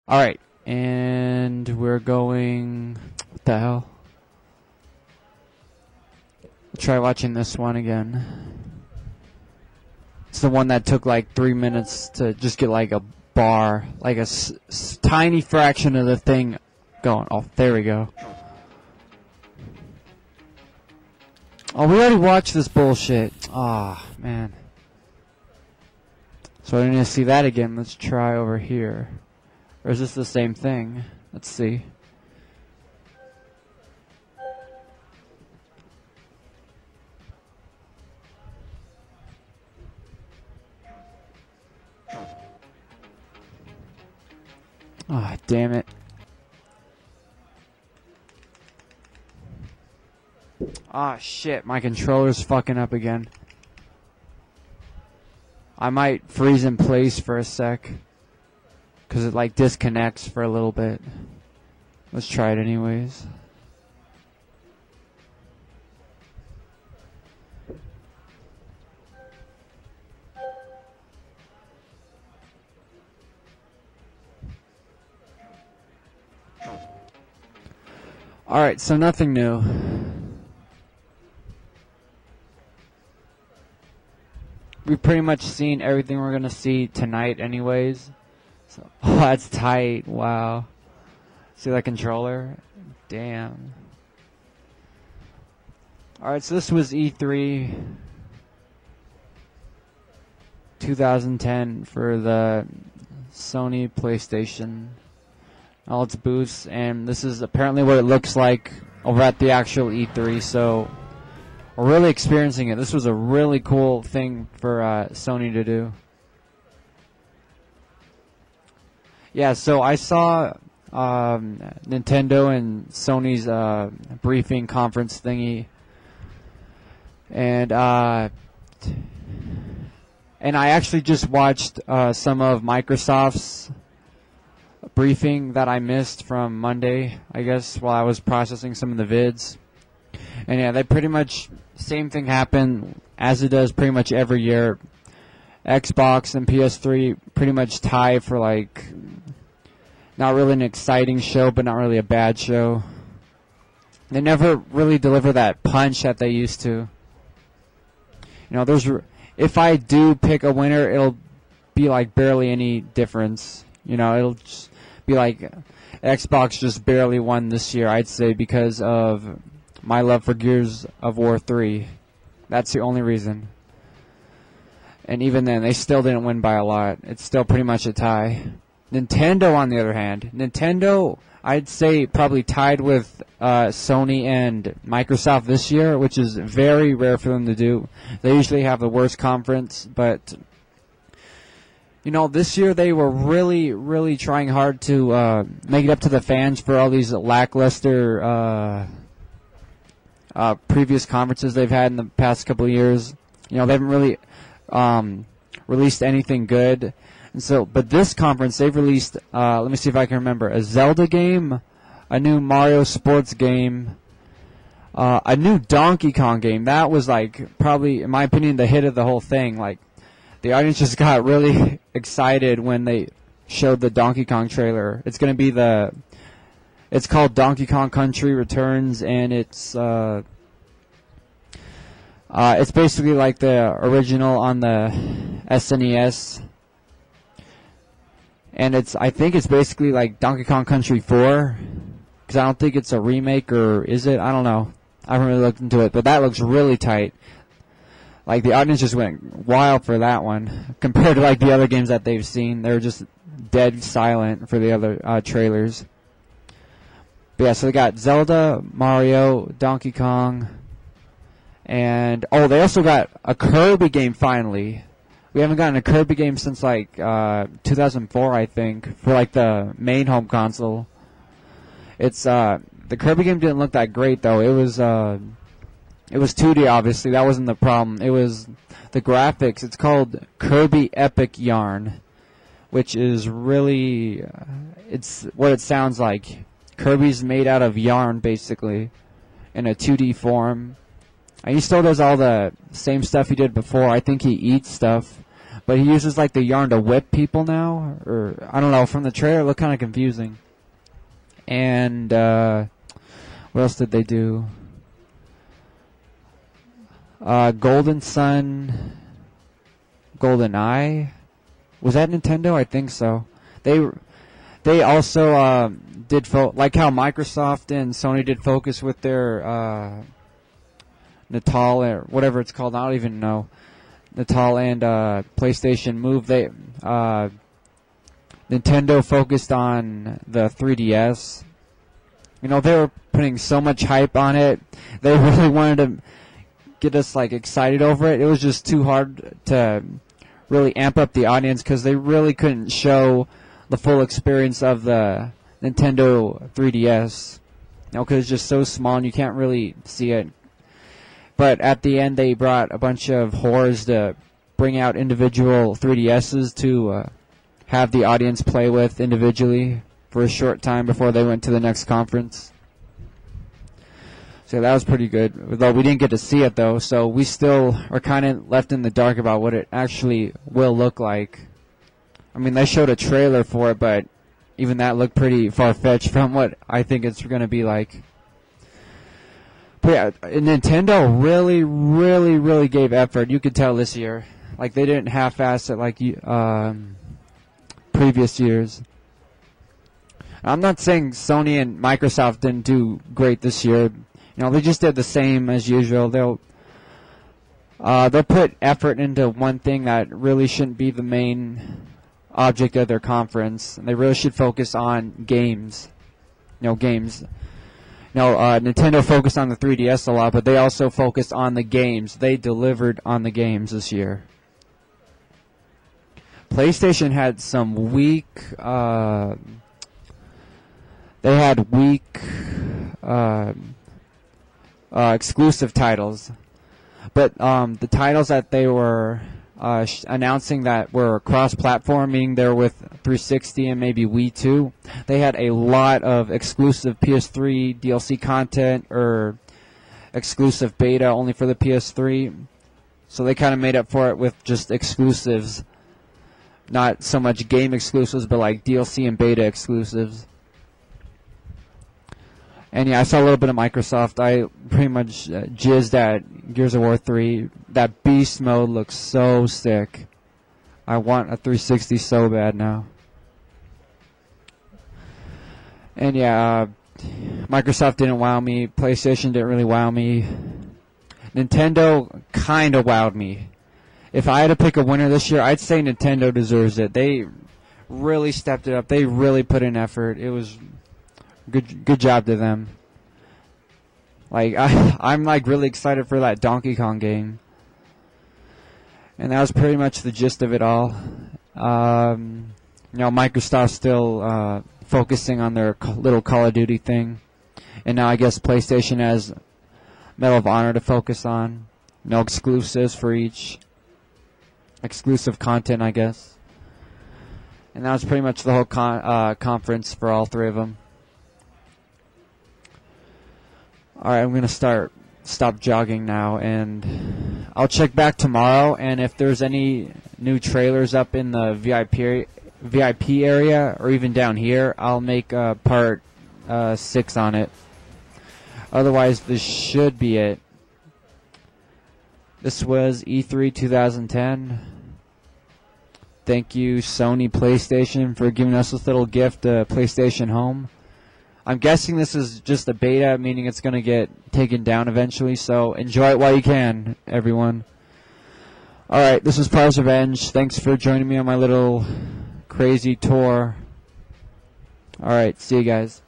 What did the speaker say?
Alright, and we're going... What the hell? Try watching this one again. It's the one that took like 3 minutes to just get like a bar, like a tiny fraction of the thing going. Oh, there we go. Oh, we already watched this bullshit. Ah, oh, man. So I need to see that again. Let's try over here. Or is this the same thing? Let's see. Ah, oh, damn it. Ah, oh, shit. My controller's fucking up again. I might freeze in place for a sec. Because it like disconnects for a little bit. Let's try it anyways. Alright, so nothing new. We've pretty much seen everything we're gonna see tonight anyways. So, oh, that's tight. Wow. See that controller? Damn. Alright, so this was E3 2010 for the Sony PlayStation. All its booths, and this is apparently what it looks like over at the actual E3, so we're really experiencing it. This was a really cool thing for Sony to do. Yeah, so I saw Nintendo and Sony's briefing conference thingy, and I actually just watched some of Microsoft's briefing that I missed from Monday, I guess, while I was processing some of the vids. And yeah, they pretty much, same thing happened as it does pretty much every year. Xbox and PS3 pretty much tie for like, not really an exciting show, but not really a bad show. They never really deliver that punch that they used to. You know, if I do pick a winner, it'll be like barely any difference. You know, it'll just be like Xbox just barely won this year, I'd say, because of my love for Gears of War 3. That's the only reason. And even then, they still didn't win by a lot. It's still pretty much a tie. Nintendo, on the other hand, Nintendo, I'd say, probably tied with Sony and Microsoft this year, which is very rare for them to do. They usually have the worst conference, but you know, this year they were really, really trying hard to make it up to the fans for all these lackluster previous conferences they've had in the past couple of years. You know, they haven't really released anything good. And so, but this conference, they've released, let me see if I can remember, a Zelda game, a new Mario sports game, a new Donkey Kong game. That was like probably, in my opinion, the hit of the whole thing. Like, the audience just got really excited when they showed the Donkey Kong trailer. It's going to be it's called Donkey Kong Country Returns, and it's basically like the original on the SNES. And I think it's basically like Donkey Kong Country 4, because I don't think it's a remake, or is it? I don't know. I haven't really looked into it, but that looks really tight. Like, the audience just went wild for that one. Compared to, like, the other games that they've seen, they're just dead silent for the other trailers. But yeah, so they got Zelda, Mario, Donkey Kong, and, oh, they also got a Kirby game finally. We haven't gotten a Kirby game since, like, 2004, I think, for, like, the main home console. It's, the Kirby game didn't look that great, though. It was 2D, obviously. That wasn't the problem. It was the graphics. It's called Kirby Epic Yarn, which is really, it's what it sounds like. Kirby's made out of yarn, basically, in a 2D form. And he still does all the same stuff he did before. I think he eats stuff. but he uses like the yarn to whip people now, or I don't know. From the trailer, it looked kind of confusing. And what else did they do? Golden Sun, Golden Eye. Was that Nintendo? I think so. They also did like how Microsoft and Sony did focus with their Natal or whatever it's called. I don't even know. Natal and PlayStation Move. They Nintendo focused on the 3DS. You know, they were putting so much hype on it. They really wanted to get us like excited over it. It was just too hard to really amp up the audience because they really couldn't show the full experience of the Nintendo 3DS. You know, because it's just so small and you can't really see it. But at the end, they brought a bunch of whores to bring out individual 3DSs to have the audience play with individually for a short time before they went to the next conference. So that was pretty good. Though we didn't get to see it, though, so we still are kind of left in the dark about what it actually will look like. I mean, they showed a trailer for it, but even that looked pretty far-fetched from what I think it's going to be like. But yeah, Nintendo really gave effort. You could tell this year. Like, they didn't half-ass it like previous years. I'm not saying Sony and Microsoft didn't do great this year. You know, they just did the same as usual. They'll put effort into one thing that really shouldn't be the main object of their conference. And they really should focus on games. You know, games. You know, Nintendo focused on the 3DS a lot, but they also focused on the games. They delivered on the games this year. PlayStation had some weak... they had weak... exclusive titles, but the titles that they were announcing that were cross-platform, meaning they're with 360 and maybe Wii 2, they had a lot of exclusive PS3 DLC content or exclusive beta only for the PS3, so they kind of made up for it with just exclusives, not so much game exclusives, but like DLC and beta exclusives. And yeah, I saw a little bit of Microsoft. I pretty much jizzed at Gears of War 3. That beast mode looks so sick. I want a 360 so bad now. And yeah, Microsoft didn't wow me. PlayStation didn't really wow me. Nintendo kind of wowed me. If I had to pick a winner this year, I'd say Nintendo deserves it. They really stepped it up. They really put in effort. It was... Good job to them. Like I'm like really excited for that Donkey Kong game, and that was pretty much the gist of it all. You know, Microsoft's still focusing on their little Call of Duty thing, and now I guess PlayStation has Medal of Honor to focus on. No exclusives for each. Exclusive content, I guess. And that was pretty much the whole conference for all three of them. Alright, I'm going to stop jogging now, and I'll check back tomorrow, and if there's any new trailers up in the VIP area, or even down here, I'll make part 6 on it. Otherwise, this should be it. This was E3 2010. Thank you, Sony PlayStation, for giving us this little gift, PlayStation Home. I'm guessing this is just a beta, meaning it's going to get taken down eventually, so enjoy it while you can, everyone. Alright, this is Prize Revenge. Thanks for joining me on my little crazy tour. Alright, see you guys.